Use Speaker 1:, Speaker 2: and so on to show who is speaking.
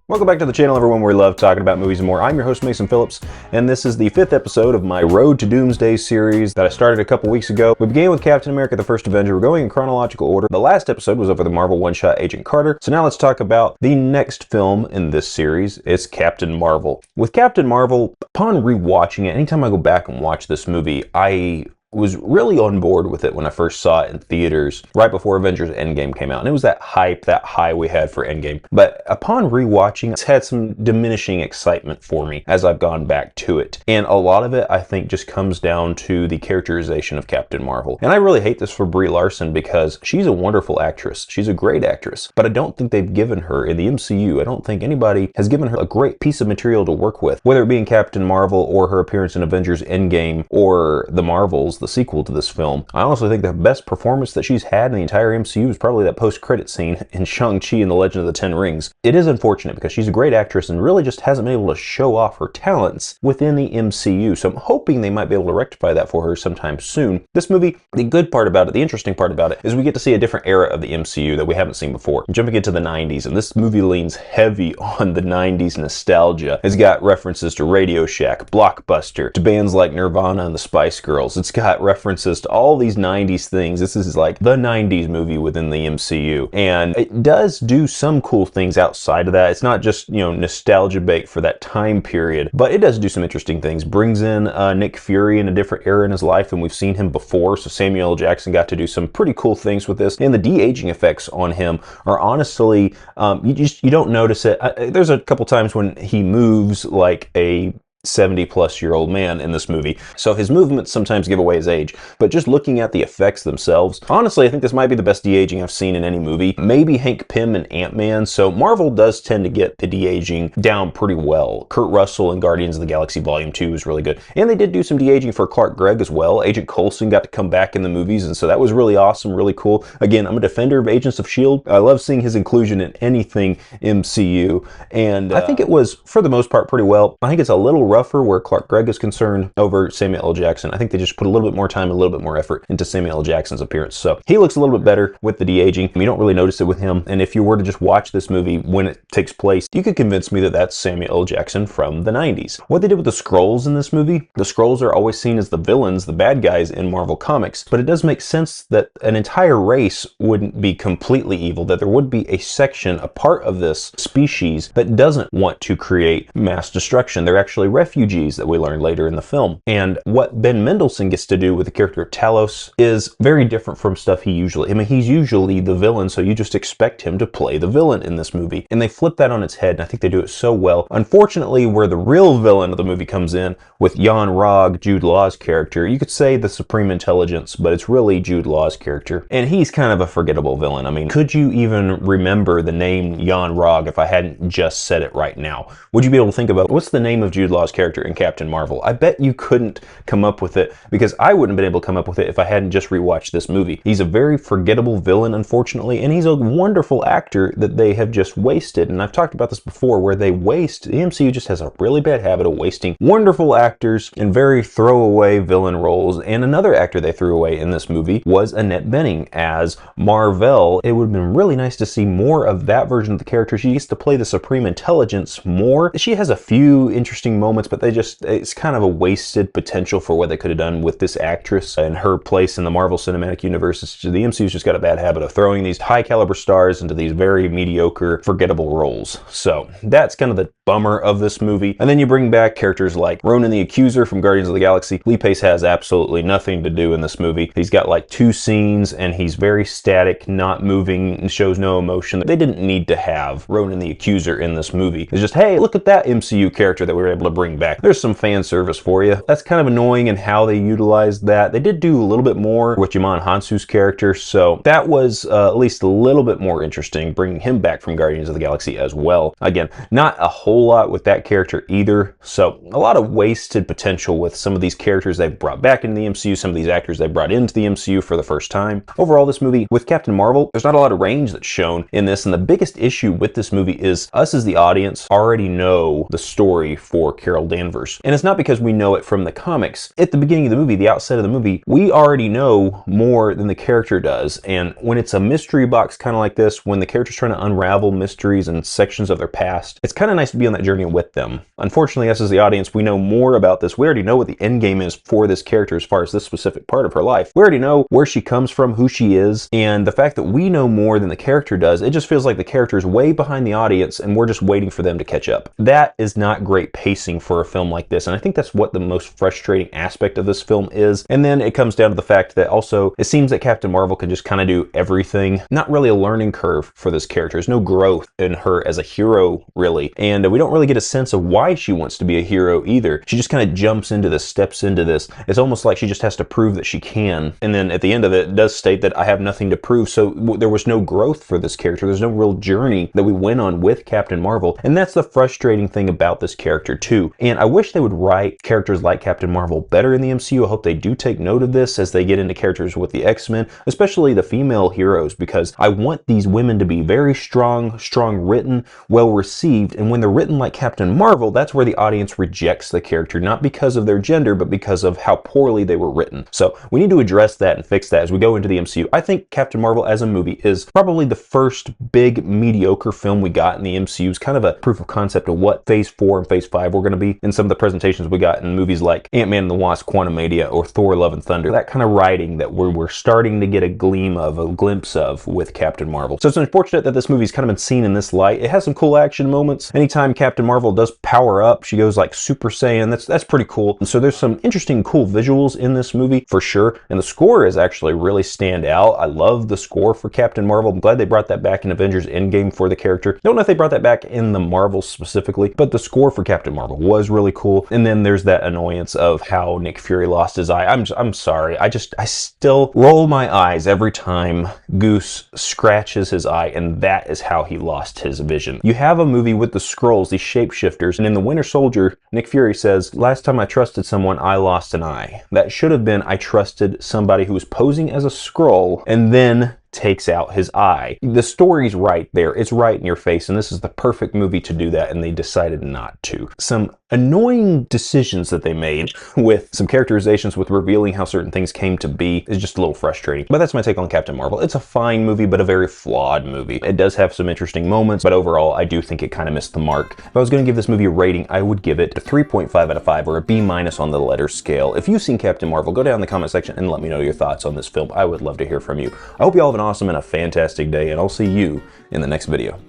Speaker 1: Welcome back to the channel, everyone, where we love talking about movies and more. I'm your host, Mason Phillips, and this is the 5th episode of my Road to Doomsday series that I started a couple weeks ago. We began with Captain America: The First Avenger. We're going in chronological order. The last episode was over the Marvel one-shot Agent Carter, so now let's talk about the next film in this series. It's Captain Marvel. With Captain Marvel, upon rewatching it, anytime I go back and watch this movie, I was really on board with it when I first saw it in theaters right before Avengers Endgame came out. And it was that hype, that high we had for Endgame. But upon rewatching, it's had some diminishing excitement for me as I've gone back to it. And a lot of it, I think, just comes down to the characterization of Captain Marvel. And I really hate this for Brie Larson because she's a wonderful actress. She's a great actress. But I don't think they've given her, in the MCU, I don't think anybody has given her a great piece of material to work with. Whether it be in Captain Marvel or her appearance in Avengers Endgame or The Marvels, the sequel to this film. I honestly think the best performance that she's had in the entire MCU is probably that post-credit scene in Shang-Chi and the Legend of the Ten Rings. It is unfortunate because she's a great actress and really just hasn't been able to show off her talents within the MCU, so I'm hoping they might be able to rectify that for her sometime soon. This movie, the good part about it, the interesting part about it, is we get to see a different era of the MCU that we haven't seen before. I'm jumping into the 90s, and this movie leans heavy on the 90s nostalgia. It's got references to Radio Shack, Blockbuster, to bands like Nirvana and the Spice Girls. It's got references to all these 90s things. This is like the 90s movie within the MCU. And it does do some cool things outside of that. It's not just, nostalgia bait for that time period, but it does do some interesting things. Brings in Nick Fury in a different era in his life than we've seen him before. So Samuel L. Jackson got to do some pretty cool things with this. And the de-aging effects on him are honestly, you don't notice it. There's a couple times when he moves like a 70-plus-year-old man in this movie, so his movements sometimes give away his age, but just looking at the effects themselves, honestly, I think this might be the best de-aging I've seen in any movie. Maybe Hank Pym and Ant-Man, so Marvel does tend to get the de-aging down pretty well. Kurt Russell in Guardians of the Galaxy Volume 2 was really good, and they did do some de-aging for Clark Gregg as well. Agent Coulson got to come back in the movies, and so that was really awesome, really cool. Again, I'm a defender of Agents of S.H.I.E.L.D. I love seeing his inclusion in anything MCU, and I think it was, for the most part, pretty well. I think it's a little rougher where Clark Gregg is concerned over Samuel L. Jackson. I think they just put a little bit more time, a little bit more effort into Samuel L. Jackson's appearance. So he looks a little bit better with the de-aging. You don't really notice it with him. And if you were to just watch this movie when it takes place, you could convince me that that's Samuel L. Jackson from the 90s. What they did with the Skrulls in this movie, the Skrulls are always seen as the villains, the bad guys in Marvel Comics. But it does make sense that an entire race wouldn't be completely evil, that there would be a section, a part of this species that doesn't want to create mass destruction. They're actually refugees that we learn later in the film. And what Ben Mendelsohn gets to do with the character of Talos is very different from stuff he's usually the villain, so you just expect him to play the villain in this movie. And they flip that on its head, and I think they do it so well. Unfortunately, where the real villain of the movie comes in with Jan Rog, Jude Law's character, you could say the Supreme Intelligence, but it's really Jude Law's character. And he's kind of a forgettable villain. I mean, could you even remember the name Jan Rog if I hadn't just said it right now? Would you be able to think about what's the name of Jude Law's character in Captain Marvel? I bet you couldn't come up with it, because I wouldn't have been able to come up with it if I hadn't just rewatched this movie. He's a very forgettable villain, unfortunately, and he's a wonderful actor that they have just wasted. And I've talked about this before, where the MCU just has a really bad habit of wasting wonderful actors in very throwaway villain roles. And another actor they threw away in this movie was Annette Bening as Mar-Vell. It would have been really nice to see more of that version of the character. She gets to play the Supreme Intelligence more. She has a few interesting moments, but it's kind of a wasted potential for what they could have done with this actress and her place in the Marvel Cinematic Universe. The MCU's just got a bad habit of throwing these high caliber stars into these very mediocre, forgettable roles. So that's kind of the bummer of this movie. And then you bring back characters like Ronan the Accuser from Guardians of the Galaxy. Lee Pace has absolutely nothing to do in this movie. He's got like 2 scenes and he's very static, not moving, and shows no emotion. They didn't need to have Ronan the Accuser in this movie. It's just, hey, look at that MCU character that we were able to bring back. There's some fan service for you. That's kind of annoying in how they utilized that. They did do a little bit more with Djimon Hounsou's character, so that was at least a little bit more interesting, bringing him back from Guardians of the Galaxy as well. Again, not a whole lot with that character either, so a lot of wasted potential with some of these characters they've brought back into the MCU, some of these actors they brought into the MCU for the first time. Overall, this movie, with Captain Marvel, there's not a lot of range that's shown in this, and the biggest issue with this movie is us as the audience already know the story for Carol Carol Danvers. And it's not because we know it from the comics. At the beginning of the movie, the outset of the movie, we already know more than the character does. And when it's a mystery box kind of like this, when the character's trying to unravel mysteries and sections of their past, it's kind of nice to be on that journey with them. Unfortunately, us as the audience, we know more about this. We already know what the end game is for this character as far as this specific part of her life. We already know where she comes from, who she is, and the fact that we know more than the character does, it just feels like the character is way behind the audience and we're just waiting for them to catch up. That is not great pacing for a film like this, and I think that's what the most frustrating aspect of this film is. And then it comes down to the fact that also it seems that Captain Marvel can just kind of do everything. Not really a learning curve for this character. There's no growth in her as a hero, really, and we don't really get a sense of why she wants to be a hero either. She just kind of jumps into this, steps into this. It's almost like she just has to prove that she can, and then at the end of it, it does state that I have nothing to prove. So there was no growth for this character. There's no real journey that we went on with Captain Marvel, and that's the frustrating thing about this character too. And I wish they would write characters like Captain Marvel better in the MCU. I hope they do take note of this as they get into characters with the X-Men, especially the female heroes, because I want these women to be very strong written, well received, and when they're written like Captain Marvel, that's where the audience rejects the character, not because of their gender, but because of how poorly they were written. So we need to address that and fix that as we go into the MCU. I think Captain Marvel as a movie is probably the first big mediocre film we got in the MCU. It's kind of a proof of concept of what Phase 4 and Phase 5 were going to be in some of the presentations we got in movies like Ant-Man and the Wasp, Quantumania, or Thor: Love and Thunder. That kind of writing that we're starting to get a glimpse of with Captain Marvel. So it's unfortunate that this movie's kind of been seen in this light. It has some cool action moments. Anytime Captain Marvel does power up, she goes like Super Saiyan. That's pretty cool. And so there's some interesting, cool visuals in this movie for sure. And the score is actually really stand out. I love the score for Captain Marvel. I'm glad they brought that back in Avengers Endgame for the character. Don't know if they brought that back in the Marvel specifically, but the score for Captain Marvel was really cool. And then there's that annoyance of how Nick Fury lost his eye. I'm sorry. I still roll my eyes every time Goose scratches his eye, and that is how he lost his vision. You have a movie with the Skrulls, these shapeshifters, and in The Winter Soldier, Nick Fury says, "Last time I trusted someone, I lost an eye." That should have been, I trusted somebody who was posing as a Skrull and then takes out his eye. The story's right there. It's right in your face, and this is the perfect movie to do that, and they decided not to. Some annoying decisions that they made with some characterizations with revealing how certain things came to be is just a little frustrating. But that's my take on Captain Marvel. It's a fine movie, but a very flawed movie. It does have some interesting moments, but overall, I do think it kind of missed the mark. If I was going to give this movie a rating, I would give it a 3.5 out of 5 or a B- on the letter scale. If you've seen Captain Marvel, go down in the comment section and let me know your thoughts on this film. I would love to hear from you. I hope you all have an awesome and a fantastic day, and I'll see you in the next video.